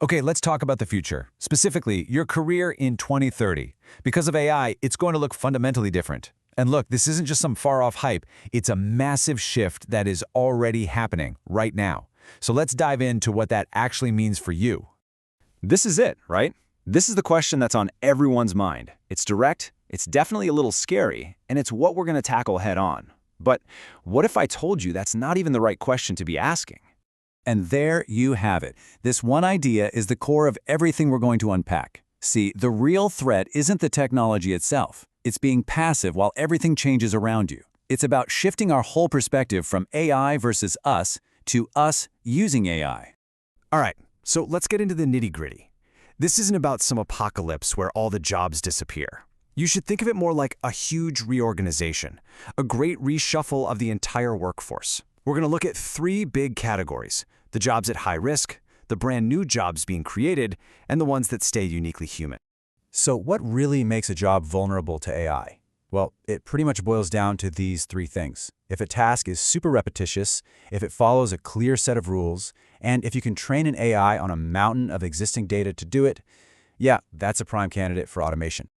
Okay, let's talk about the future, specifically your career in 2030. Because of AI, it's going to look fundamentally different. And look, this isn't just some far-off hype, it's a massive shift that is already happening right now. So let's dive into what that actually means for you. This is it, right? This is the question that's on everyone's mind. It's direct, it's definitely a little scary, and it's what we're going to tackle head on. But what if I told you that's not even the right question to be asking? And there you have it. This one idea is the core of everything we're going to unpack. See, the real threat isn't the technology itself. It's being passive while everything changes around you. It's about shifting our whole perspective from AI versus us to us using AI. All right, so let's get into the nitty-gritty. This isn't about some apocalypse where all the jobs disappear. You should think of it more like a huge reorganization, a great reshuffle of the entire workforce. We're going to look at three big categories: the jobs at high risk, the brand new jobs being created, and the ones that stay uniquely human. So what really makes a job vulnerable to AI? Well, it pretty much boils down to these three things. If a task is super repetitious, if it follows a clear set of rules, and if you can train an AI on a mountain of existing data to do it, yeah, that's a prime candidate for automation.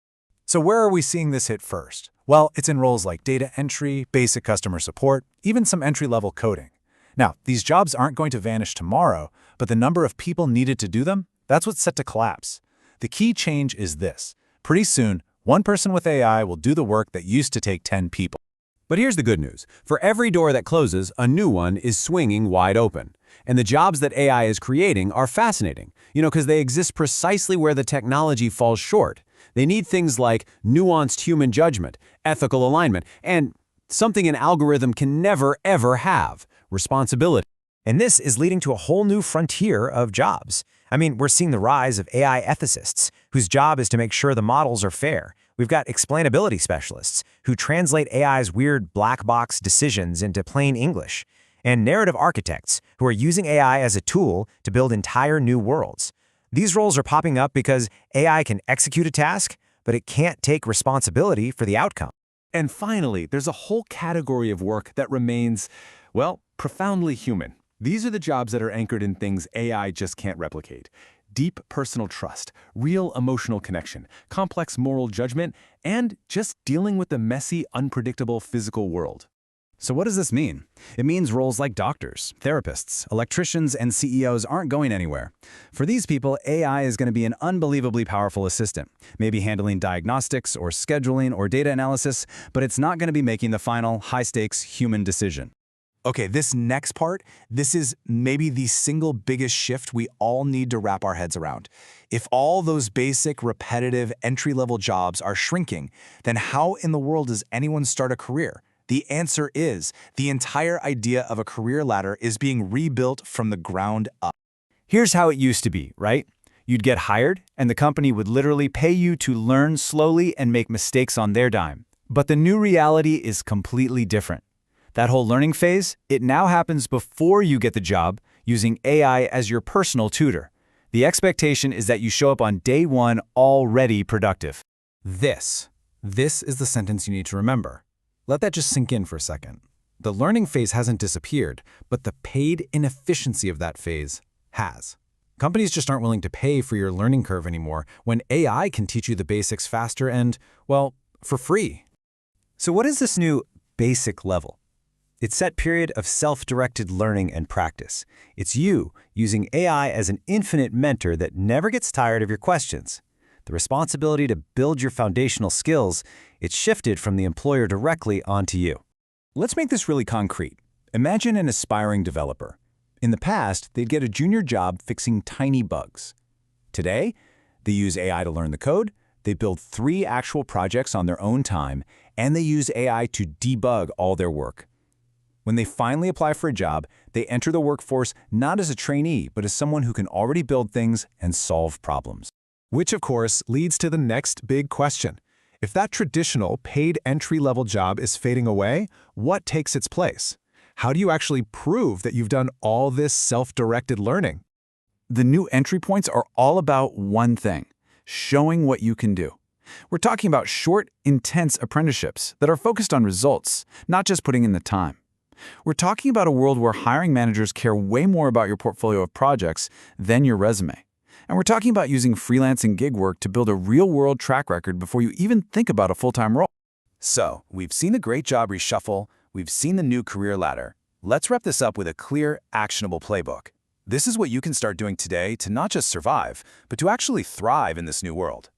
So where are we seeing this hit first? Well, it's in roles like data entry, basic customer support, even some entry-level coding. Now, these jobs aren't going to vanish tomorrow, but the number of people needed to do them, that's what's set to collapse. The key change is this. Pretty soon, one person with AI will do the work that used to take 10 people. But here's the good news. For every door that closes, a new one is swinging wide open. And the jobs that AI is creating are fascinating, because they exist precisely where the technology falls short. They need things like nuanced human judgment, ethical alignment, and something an algorithm can never, ever have: responsibility. And this is leading to a whole new frontier of jobs. I mean, we're seeing the rise of AI ethicists, whose job is to make sure the models are fair. We've got explainability specialists, who translate AI's weird black box decisions into plain English. And narrative architects, who are using AI as a tool to build entire new worlds. These roles are popping up because AI can execute a task, but it can't take responsibility for the outcome. And finally, there's a whole category of work that remains, well, profoundly human. These are the jobs that are anchored in things AI just can't replicate: deep personal trust, real emotional connection, complex moral judgment, and just dealing with the messy, unpredictable physical world. So what does this mean? It means roles like doctors, therapists, electricians, and CEOs aren't going anywhere. For these people, AI is going to be an unbelievably powerful assistant, maybe handling diagnostics or scheduling or data analysis, but it's not going to be making the final, high-stakes human decision. Okay, this next part, this is maybe the single biggest shift we all need to wrap our heads around. If all those basic, repetitive, entry-level jobs are shrinking, then how in the world does anyone start a career? The answer is, the entire idea of a career ladder is being rebuilt from the ground up. Here's how it used to be, right? You'd get hired, and the company would literally pay you to learn slowly and make mistakes on their dime. But the new reality is completely different. That whole learning phase, it now happens before you get the job, using AI as your personal tutor. The expectation is that you show up on day one already productive. This is the sentence you need to remember. Let that just sink in for a second. The learning phase hasn't disappeared, but the paid inefficiency of that phase has. Companies just aren't willing to pay for your learning curve anymore when AI can teach you the basics faster and, well, for free. So what is this new basic level? It's that period of self-directed learning and practice. It's you using AI as an infinite mentor that never gets tired of your questions. The responsibility to build your foundational skills, it's shifted from the employer directly onto you. Let's make this really concrete. Imagine an aspiring developer. In the past, they'd get a junior job fixing tiny bugs. Today, they use AI to learn the code, they build 3 actual projects on their own time, and they use AI to debug all their work. When they finally apply for a job, they enter the workforce not as a trainee, but as someone who can already build things and solve problems. Which, of course, leads to the next big question. If that traditional paid entry-level job is fading away, what takes its place? How do you actually prove that you've done all this self-directed learning? The new entry points are all about one thing: showing what you can do. We're talking about short, intense apprenticeships that are focused on results, not just putting in the time. We're talking about a world where hiring managers care way more about your portfolio of projects than your resume. And we're talking about using freelance and gig work to build a real-world track record before you even think about a full-time role. So, we've seen the Great Job Reshuffle, we've seen the new career ladder. Let's wrap this up with a clear, actionable playbook. This is what you can start doing today to not just survive, but to actually thrive in this new world.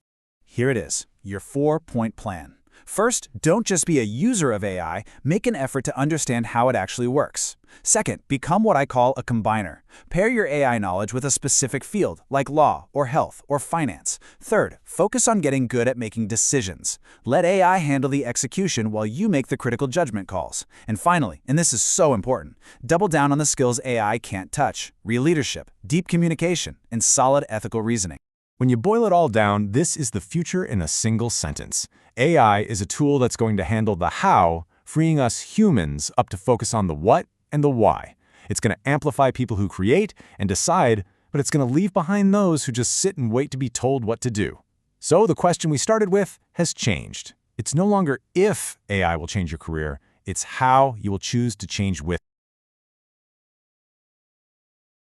Here it is, your 4-point plan. First, don't just be a user of AI, make an effort to understand how it actually works. Second, become what I call a combiner. Pair your AI knowledge with a specific field, like law, or health, or finance. Third, focus on getting good at making decisions. Let AI handle the execution while you make the critical judgment calls. And finally, and this is so important, double down on the skills AI can't touch: real leadership, deep communication, and solid ethical reasoning. When you boil it all down, this is the future in a single sentence. AI is a tool that's going to handle the how, freeing us humans up to focus on the what and the why. It's going to amplify people who create and decide, but it's going to leave behind those who just sit and wait to be told what to do. So the question we started with has changed. It's no longer if AI will change your career, it's how you will choose to change with.